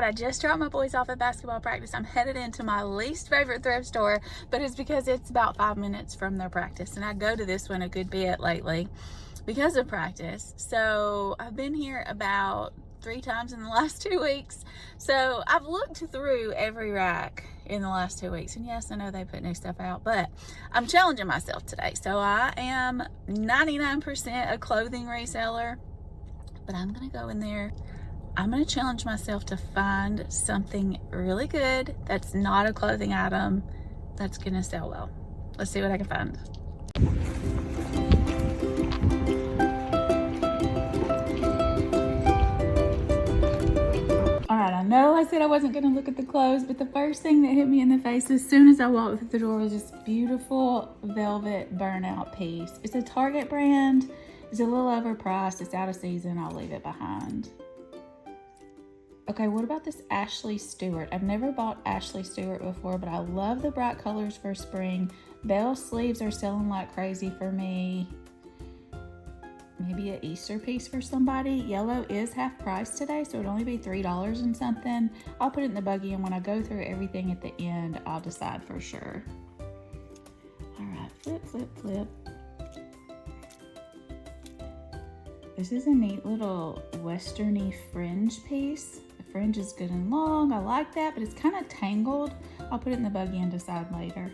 I just dropped my boys off at basketball practice. I'm headed into my least favorite thrift store, but it's because it's about 5 minutes from their practice. And I go to this one a good bit lately because of practice. So I've been here about 3 times in the last 2 weeks. So I've looked through every rack in the last 2 weeks. And yes, I know they put new stuff out, but I'm challenging myself today. So I am 99% a clothing reseller, but I'm gonna go in there. I'm gonna challenge myself to find something really good that's not a clothing item that's gonna sell well. Let's see what I can find. All right, I know I said I wasn't gonna look at the clothes, but the first thing that hit me in the face as soon as I walked through the door was this beautiful velvet burnout piece. It's a Target brand. It's a little overpriced. It's out of season. I'll leave it behind. Okay, what about this Ashley Stewart? I've never bought Ashley Stewart before, but I love the bright colors for spring. Bell sleeves are selling like crazy for me. Maybe an Easter piece for somebody. Yellow is half price today, so it'd only be $3 and something. I'll put it in the buggy, and when I go through everything at the end, I'll decide for sure. All right, flip, flip, flip. This is a neat little westerny fringe piece. The fringe is good and long. I like that, but it's kind of tangled. I'll put it in the buggy and decide later.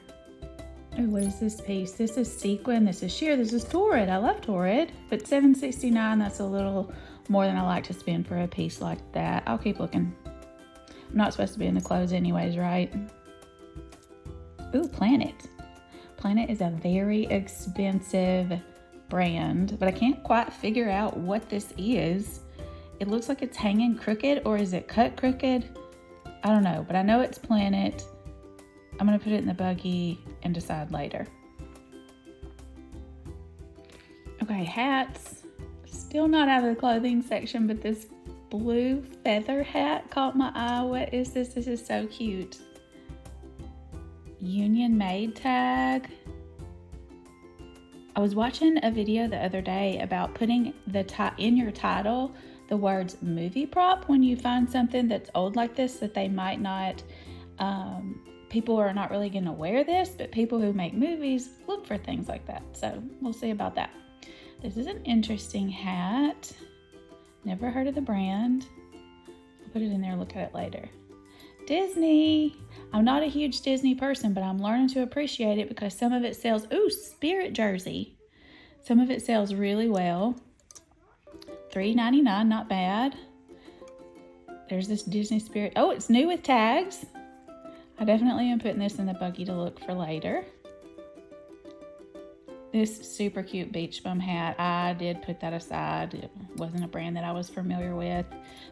Oh, what is this piece? This is sequin. This is sheer. This is Torrid. I love Torrid, but $7.69. That's a little more than I like to spend for a piece like that. I'll keep looking. I'm not supposed to be in the clothes anyways, right? Ooh, Planet. Planet is a very expensive brand, but I can't quite figure out what this is. It looks like it's hanging crooked, or is it cut crooked? I don't know, but I know it's Planet. I'm gonna put it in the buggy and decide later. Okay, hats. Still not out of the clothing section, but this blue feather hat caught my eye. What is this? This is so cute. Union Made tag. I was watching a video the other day about putting in your title the words movie prop when you find something that's old like this that they might not, people are not really going to wear this, but people who make movies look for things like that. So we'll see about that. This is an interesting hat. Never heard of the brand. I'll put it in there and look at it later. Disney. I'm not a huge Disney person, but I'm learning to appreciate it because some of it sells. Ooh, Spirit jersey. Some of it sells really well. $3.99, not bad. There's this Disney Spirit. Oh, it's new with tags. I definitely am putting this in the buggy to look for later. This super cute beach bum hat, I did put that aside. It wasn't a brand that I was familiar with.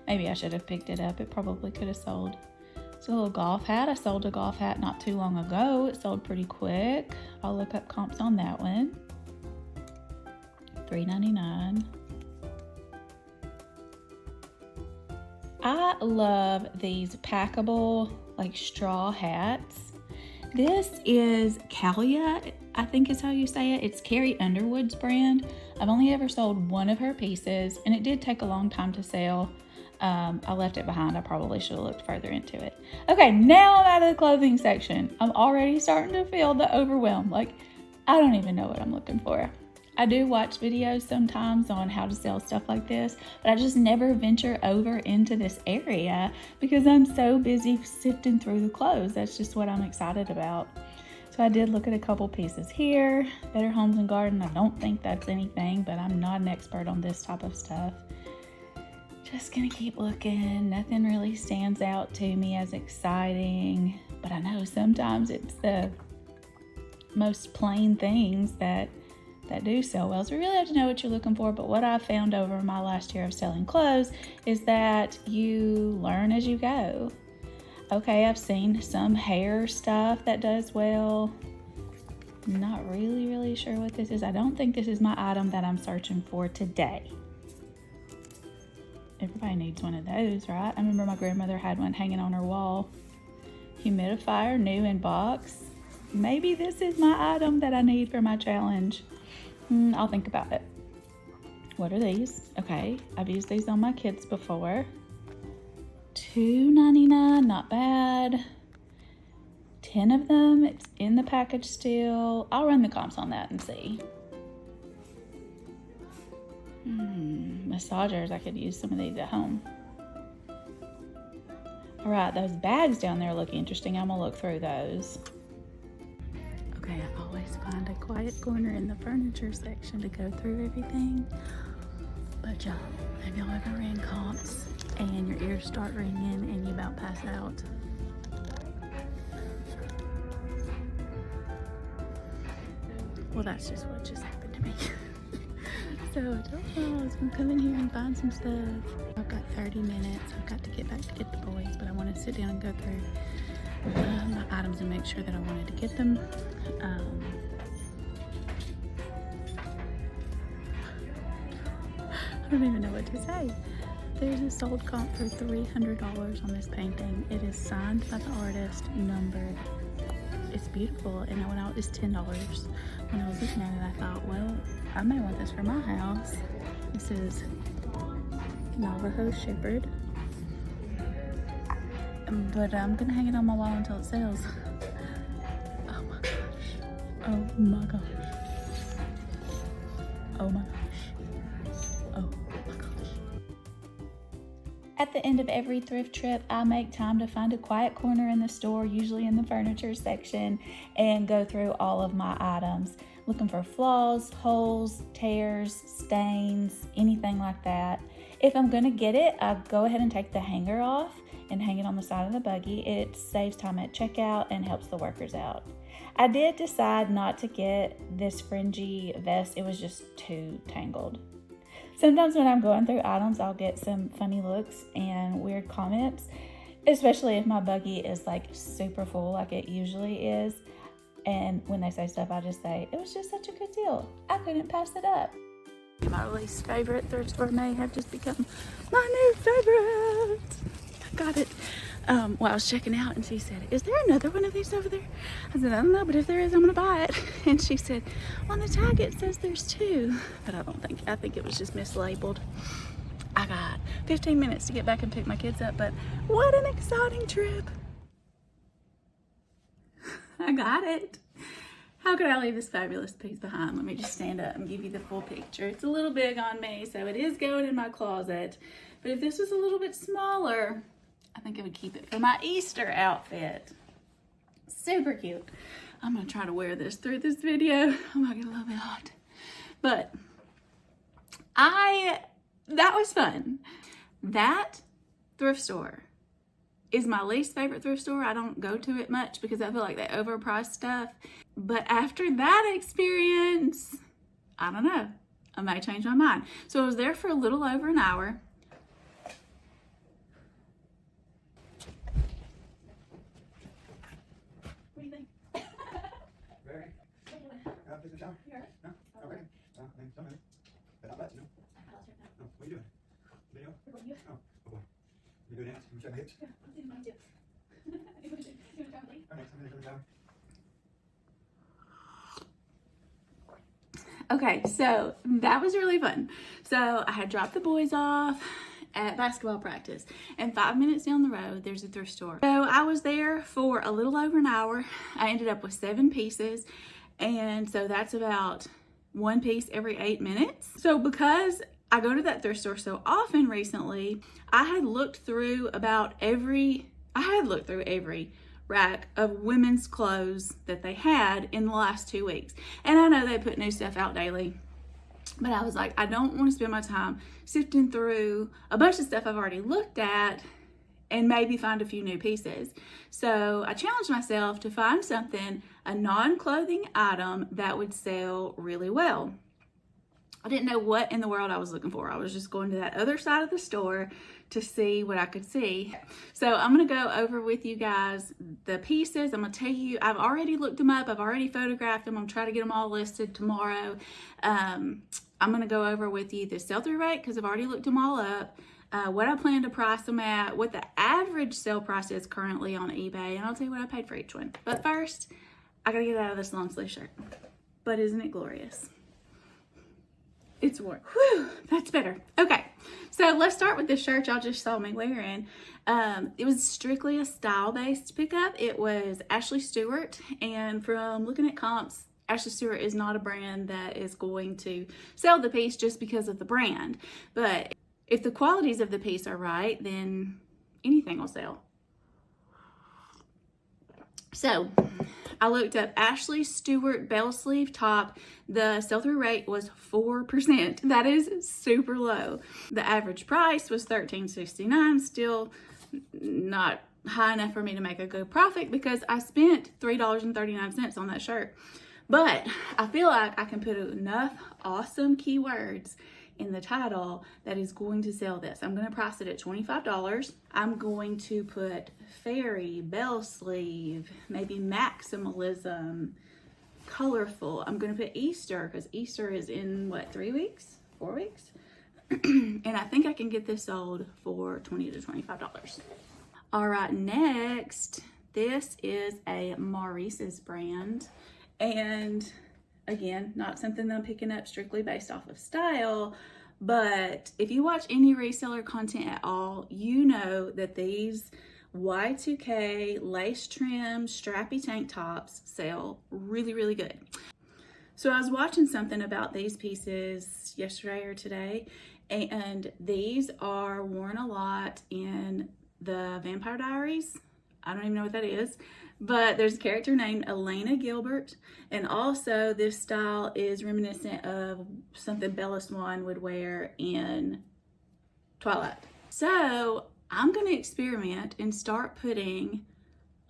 Maybe I should have picked it up. It probably could have sold. It's a little golf hat. I sold a golf hat not too long ago. It sold pretty quick. I'll look up comps on that one. $3.99. I love these packable like straw hats. This is Calia, I think is how you say it. It's Carrie Underwood's brand. I've only ever sold one of her pieces, and it did take a long time to sell. I left it behind. I probably should have looked further into it. Okay, now I'm out of the clothing section. I'm already starting to feel the overwhelm. Like, I don't even know what I'm looking for. I do watch videos sometimes on how to sell stuff like this, but I just never venture over into this area because I'm so busy sifting through the clothes. That's just what I'm excited about. So I did look at a couple pieces here. Better Homes and Garden. I don't think that's anything, but I'm not an expert on this type of stuff. Just gonna keep looking. Nothing really stands out to me as exciting, but I know sometimes it's the most plain things that do sell well. So you really have to know what you're looking for. But what I've found over my last year of selling clothes is that you learn as you go. Okay, I've seen some hair stuff that does well. Not really sure what this is. I don't think this is my item that I'm searching for today. Everybody needs one of those, right? I remember my grandmother had one hanging on her wall. Humidifier, new in box. Maybe this is my item that I need for my challenge. I'll think about it. What are these? Okay, I've used these on my kids before. $2.99, not bad. 10 of them, it's in the package still. I'll run the comps on that and see. Massagers, I could use some of these at home. All right, those bags down there look interesting. I'm gonna look through those. Okay, I always find a quiet corner in the furniture section to go through everything. But y'all, have y'all ever ran comps and your ears start ringing and you about pass out? Well, that's just what just happened to me. So I told y'all I was gonna come in here and find some stuff. I've got 30 minutes. I've got to get back to get the boys, but I want to sit down and go through my items and make sure that I wanted to get them. I don't even know what to say. There's a sold comp for $300 on this painting. It is signed by the artist, numbered. It's beautiful, and when I was $10. When I was looking at it, I thought, well, I may want this for my house. This is Navajo Shepherd, but I'm gonna hang it on my wall until it sells. Oh my gosh! Oh my gosh! Oh my gosh! Oh my gosh! At the end of every thrift trip, I make time to find a quiet corner in the store, usually in the furniture section, and go through all of my items, looking for flaws, holes, tears, stains, anything like that. If I'm gonna get it, I go ahead and take the hanger off and hang it on the side of the buggy. It saves time at checkout and helps the workers out. I did decide not to get this fringy vest. It was just too tangled. Sometimes when I'm going through items, I'll get some funny looks and weird comments, especially if my buggy is like super full like it usually is. And when they say stuff, I just say, it was just such a good deal. I couldn't pass it up. My least favorite thrift store may have just become my new favorite. I got it. Well, I was checking out and she said, is there another one of these over there? I said, I don't know, but if there is, I'm gonna buy it. And she said, on the tag it says there's 2, but I think it was just mislabeled. I got 15 minutes to get back and pick my kids up, but what an exciting trip. I got it. How could I leave this fabulous piece behind? Let me just stand up and give you the full picture. It's a little big on me, so it is going in my closet. But if this was a little bit smaller, I think I would keep it for my Easter outfit. Super cute. I'm gonna try to wear this through this video. I might get a little bit hot. But that was fun. That thrift store is my least favorite thrift store. I don't go to it much because I feel like they overprice stuff. But after that experience, I don't know, I may change my mind. So I was there for a little over an hour. What do you think? Very. Take a shower? You alright? No? Okay. Somebody. But not much, no? No. What are you doing? Video? Oh, oh boy. You doing dance? You check my hips? Yeah, I'm doing mine too. You want to try with me? Alright, somebody go to the shower. Okay, so that was really fun. So I had dropped the boys off at basketball practice, and 5 minutes down the road there's a thrift store. So I was there for a little over an hour. I ended up with 7 pieces, and so that's about 1 piece every 8 minutes. So because I go to that thrift store so often recently, I had looked through every rack of women's clothes that they had in the last 2 weeks. And I know they put new stuff out daily, but I was like, I don't want to spend my time sifting through a bunch of stuff I've already looked at and maybe find a few new pieces. So I challenged myself to find something, a non-clothing item that would sell really well. I didn't know what in the world I was looking for. I was just going to that other side of the store to see what I could see. So I'm gonna go over with you guys the pieces. I'm gonna tell you, I've already looked them up. I've already photographed them. I'm trying to get them all listed tomorrow. I'm gonna go over with you the sell-through rate because I've already looked them all up, what I plan to price them at, what the average sale price is currently on eBay, and I'll tell you what I paid for each one. But first, I gotta get out of this long sleeve shirt. But isn't it glorious? It's warm. Whew, that's better. Okay, so let's start with the shirt y'all just saw me wearing. It was strictly a style-based pickup. It was Ashley Stewart, and from looking at comps, Ashley Stewart is not a brand that is going to sell the piece just because of the brand. But if the qualities of the piece are right, then anything will sell. So I looked up Ashley Stewart bell sleeve top. The sell-through rate was 4%. That is super low. The average price was $13.69. Still not high enough for me to make a good profit because I spent $3.39 on that shirt. But I feel like I can put enough awesome keywords in the title that is going to sell this. I'm going to price it at $25. I'm going to put fairy, bell sleeve, maybe maximalism, colorful. I'm going to put Easter because Easter is in what, 3 weeks, 4 weeks? And I think I can get this sold for $20 to $25. All right, next, this is a Maurice's brand. And again, not something that I'm picking up strictly based off of style, but if you watch any reseller content at all, you know that these Y2K lace trim strappy tank tops sell really, really good. So I was watching something about these pieces yesterday or today, and these are worn a lot in the Vampire Diaries. I don't even know what that is. But there's a character named Elena Gilbert, and also this style is reminiscent of something Bella Swan would wear in Twilight. So I'm going to experiment and start putting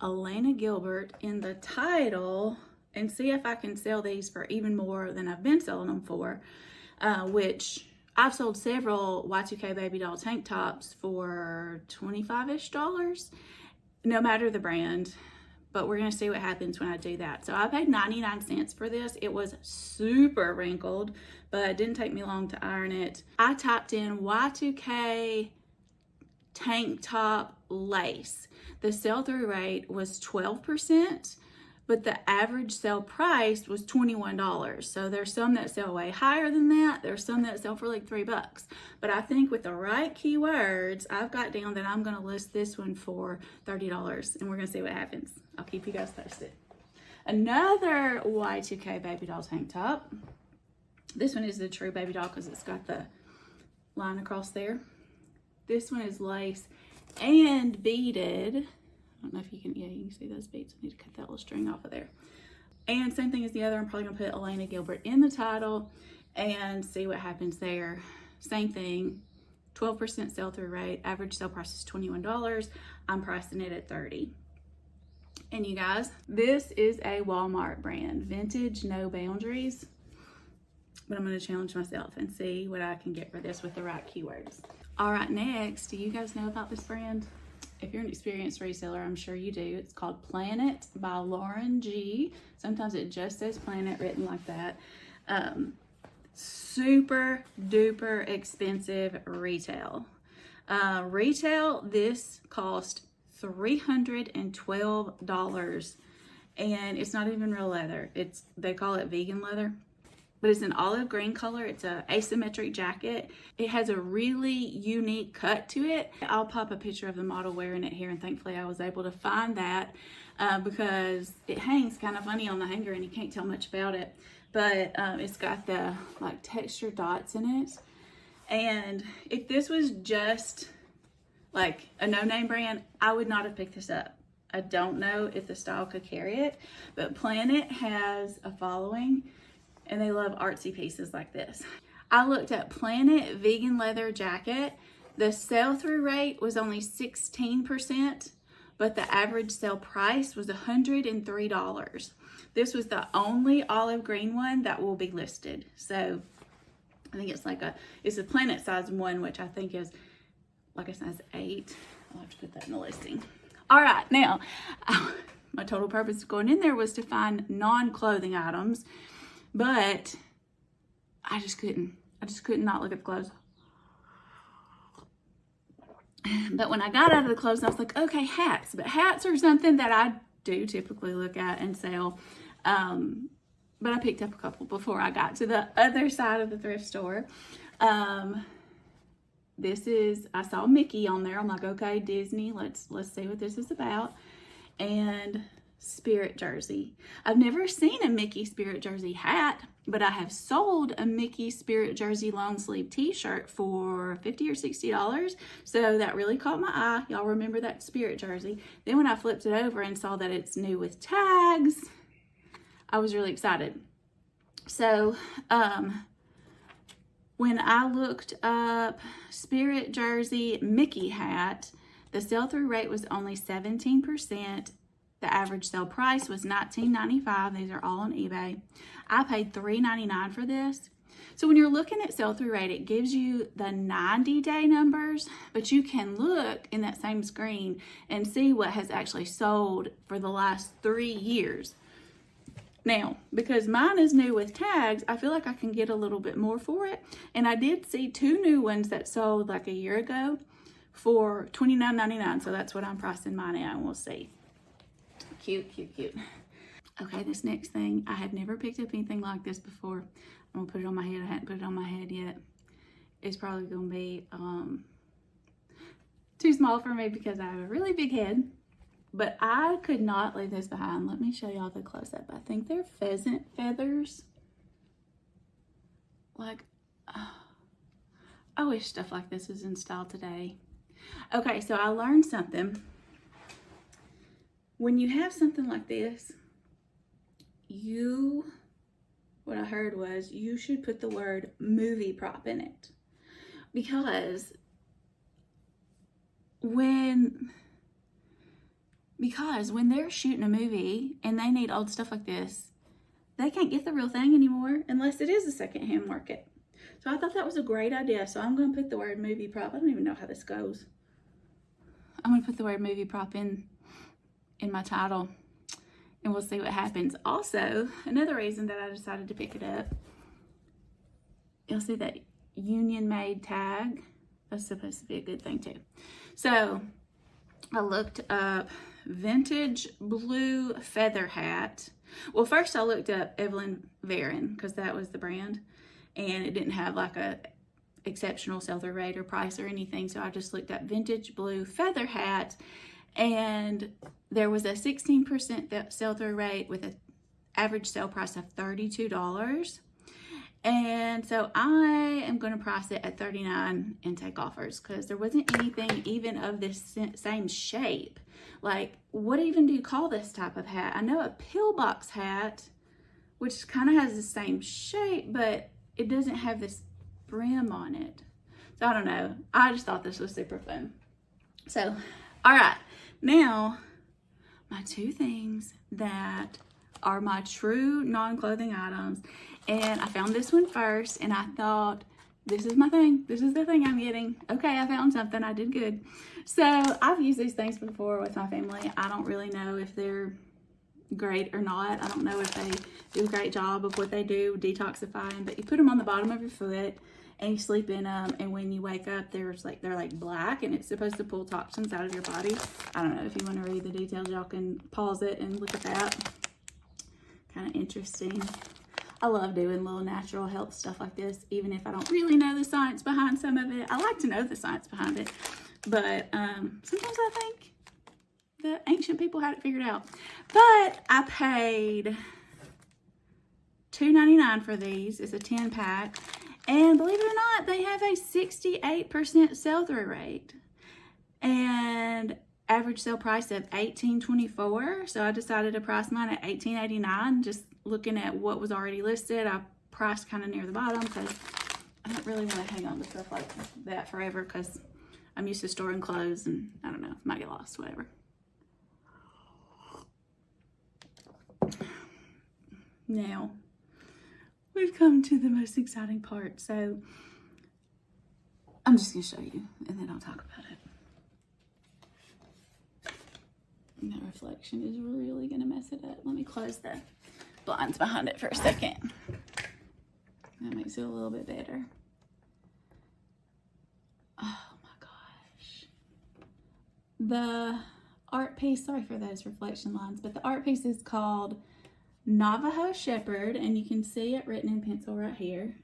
Elena Gilbert in the title and see if I can sell these for even more than I've been selling them for, which I've sold several Y2K baby doll tank tops for $25-ish, no matter the brand. But we're going to see what happens when I do that. So I paid 99 cents for this. It was super wrinkled, but it didn't take me long to iron it. I typed in Y2K tank top lace. The sell-through rate was 12%, but the average sale price was $21. So there's some that sell way higher than that. There's some that sell for like $3. But I think with the right keywords, I've got down that I'm going to list this one for $30, and we're going to see what happens. I'll keep you guys posted. Another Y2K baby doll tank top. This one is the true baby doll because it's got the line across there. This one is lace and beaded. I don't know if you can, yeah, you can see those beads. I need to cut that little string off of there. And same thing as the other, I'm probably gonna put Elena Gilbert in the title and see what happens there. Same thing, 12% sell-through rate, average sale price is $21. I'm pricing it at $30. And you guys, this is a Walmart brand, Vintage No Boundaries. But I'm gonna challenge myself and see what I can get for this with the right keywords. All right, next, do you guys know about this brand? If you're an experienced reseller, I'm sure you do. It's called Planet by Lauren G. Sometimes it just says Planet written like that. Super duper expensive retail. Retail, this cost $312, and it's not even real leather. They call it vegan leather. But it's an olive green color. It's an asymmetric jacket. It has a really unique cut to it. I'll pop a picture of the model wearing it here, and thankfully I was able to find that because it hangs kind of funny on the hanger and you can't tell much about it. But it's got the like texture dots in it. And if this was just like a no-name brand, I would not have picked this up. I don't know if the style could carry it, but Planet has a following, and they love artsy pieces like this. I looked at Planet Vegan Leather Jacket. The sell-through rate was only 16%, but the average sale price was $103. This was the only olive green one that will be listed. So I think it's it's a Planet size 1, which I think is like a size 8. I'll have to put that in the listing. All right, now, my total purpose of going in there was to find non-clothing items. But I just couldn't not look at the clothes. But when I got out of the clothes, I was like, okay, hats. But hats are something that I do typically look at and sell. But I picked up a couple before I got to the other side of the thrift store. this is, I saw Mickey on there. I'm like, okay, Disney, let's see what this is about. And Spirit jersey. I've never seen a Mickey Spirit jersey hat, but I have sold a Mickey Spirit jersey long sleeve t-shirt for $50 or $60. So that really caught my eye. Y'all remember that Spirit jersey. Then when I flipped it over and saw that it's new with tags, I was really excited. So, when I looked up Spirit jersey Mickey hat, the sell-through rate was only 17%. The average sale price was $19.95. These are all on eBay. I paid $3.99 for this. So when you're looking at sell-through rate, it gives you the 90-day numbers, but you can look in that same screen and see what has actually sold for the last 3 years. Now, because mine is new with tags, I feel like I can get a little bit more for it. And I did see 2 new ones that sold like a year ago for $29.99. So that's what I'm pricing mine at, and we'll see. Cute, cute, cute. Okay, this next thing, I have never picked up anything like this before. I'm gonna put it on my head. I hadn't put it on my head yet. It's probably gonna be too small for me because I have a really big head. But I could not leave this behind. Let me show y'all the close-up. I think they're pheasant feathers. Like, I wish stuff like this was in style today. Okay, so I learned something. When you have something like this, what I heard was you should put the word movie prop in it. Because when they're shooting a movie and they need old stuff like this, they can't get the real thing anymore unless it is a secondhand market. So I thought that was a great idea. So I'm going to put the word movie prop. I don't even know how this goes. I'm going to put the word movie prop in my title, and we'll see what happens. Also, another reason that I decided to pick it up, you'll see that union made tag. That's supposed to be a good thing too. So I looked up vintage blue feather hat. Well, first I looked up Evelyn Varon because that was the brand, and it didn't have like a exceptional sell-through rate or price or anything. So I just looked up vintage blue feather hat, and there was a 16% sell-through rate with an average sale price of $32. And so I am going to price it at $39 and take offers because there wasn't anything even of this same shape. Like, what even do you call this type of hat? I know a pillbox hat, which kind of has the same shape, but it doesn't have this brim on it. So I don't know. I just thought this was super fun. So, all right. Now, my 2 things that are my true non-clothing items. And I found this one first, and I thought, this is my thing. This is the thing I'm getting. Okay, I found something. I did good. So I've used these things before with my family. I don't really know if they're great or not. I don't know if they do a great job of what they do, detoxifying. But you put them on the bottom of your foot, and you sleep in them. And when you wake up, they're like black, and it's supposed to pull toxins out of your body. I don't know. If you want to read the details, y'all can pause it and look at that. Kind of interesting. I love doing little natural health stuff like this, even if I don't really know the science behind some of it. I like to know the science behind it, but sometimes I think the ancient people had it figured out. But I paid $2.99 for these. It's a 10-pack, and believe it or not, they have a 68% sell-through rate and average sale price of $18.24. So I decided to price mine at $18.89. Just looking at what was already listed, I priced kind of near the bottom because I don't really want to hang on to stuff like that forever because I'm used to storing clothes and I don't know, might get lost, whatever. Now, we've come to the most exciting part. So I'm just going to show you and then I'll talk about it. And that reflection is really going to mess it up. Let me close the blinds behind it for a second. That makes it a little bit better. Oh my gosh. The art piece, sorry for those reflection lines, but the art piece is called Navajo Shepherd, and you can see it written in pencil right here.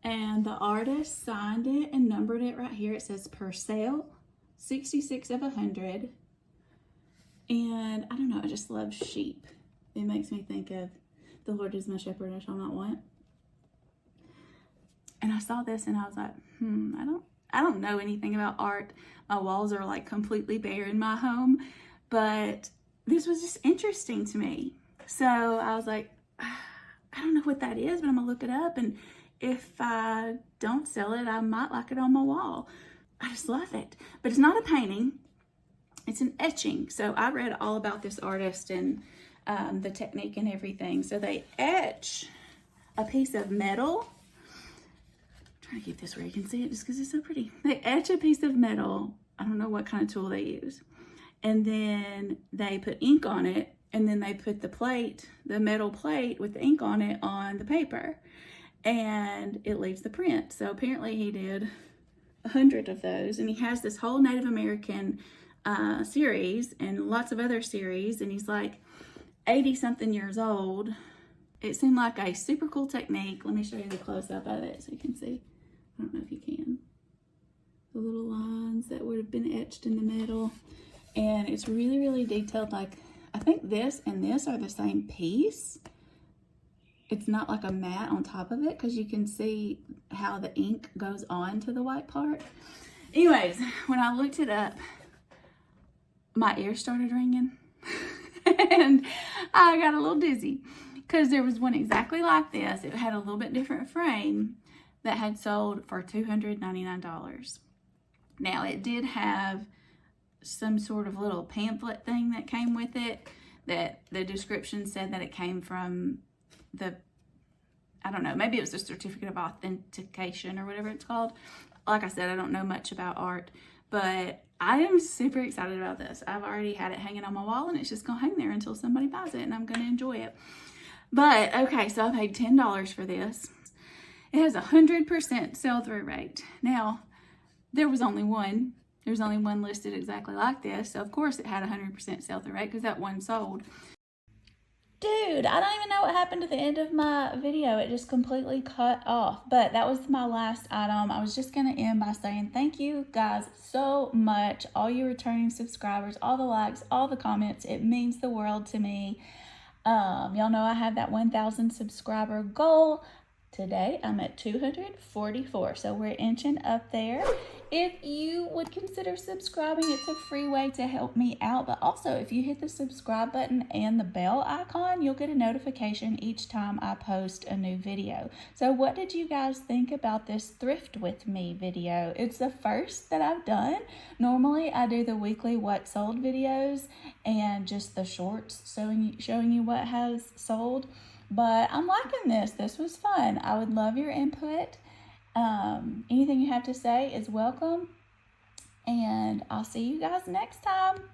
And the artist signed it and numbered it right here. It says per sale, 66 of 100. And I don't know, I just love sheep. It makes me think of the Lord is my shepherd, I shall not want. And I saw this and I was like, I don't know anything about art. My walls are like completely bare in my home, but this was just interesting to me. So I was like, I don't know what that is, but I'm gonna look it up, and if I don't sell it, I might like it on my wall. I just love it. But it's not a painting, it's an etching. So I read all about this artist and the technique and everything. So they etch a piece of metal. I'm trying to get this where you can see it just because it's so pretty. They etch a piece of metal. I don't know what kind of tool they use. And then they put ink on it, and then they put the plate, the metal plate with the ink on it, on the paper. And it leaves the print. So apparently he did 100 of those, and he has this whole Native American series and lots of other series, and he's like 80 something years old. It seemed like a super cool technique. Let me show you the close-up of it so you can see. I don't know if you can. The little lines that would have been etched in the middle. And it's really, really detailed. Like, I think this and this are the same piece. It's not like a mat on top of it, because you can see how the ink goes on to the white part. Anyways, when I looked it up, my ears started ringing and I got a little dizzy, because there was one exactly like this. It had a little bit different frame that had sold for $299. Now, it did have some sort of little pamphlet thing that came with it, that the description said that it came from I don't know, maybe it was a certificate of authentication or whatever it's called. Like I said, I don't know much about art, but I am super excited about this. I've already had it hanging on my wall, and it's just gonna hang there until somebody buys it, and I'm gonna enjoy it. But okay, so I paid $10 for this. It has 100% sell-through rate. Now, there was only one. There's only one listed exactly like this, so of course it had 100% sell-through rate, because that one sold. Dude, I don't even know what happened to the end of my video. It just completely cut off. But that was my last item. I was just going to end by saying thank you guys so much. All you returning subscribers, all the likes, all the comments. It means the world to me. Y'all know I have that 1,000 subscriber goal. Today I'm at 244, so we're inching up there. If you would consider subscribing, it's a free way to help me out. But also, if you hit the subscribe button and the bell icon, you'll get a notification each time I post a new video. So what did you guys think about this Thrift With Me video? It's the first that I've done. Normally I do the weekly what sold videos and just the shorts showing you what has sold. But I'm liking this. This was fun. I would love your input. Anything you have to say is welcome. And I'll see you guys next time.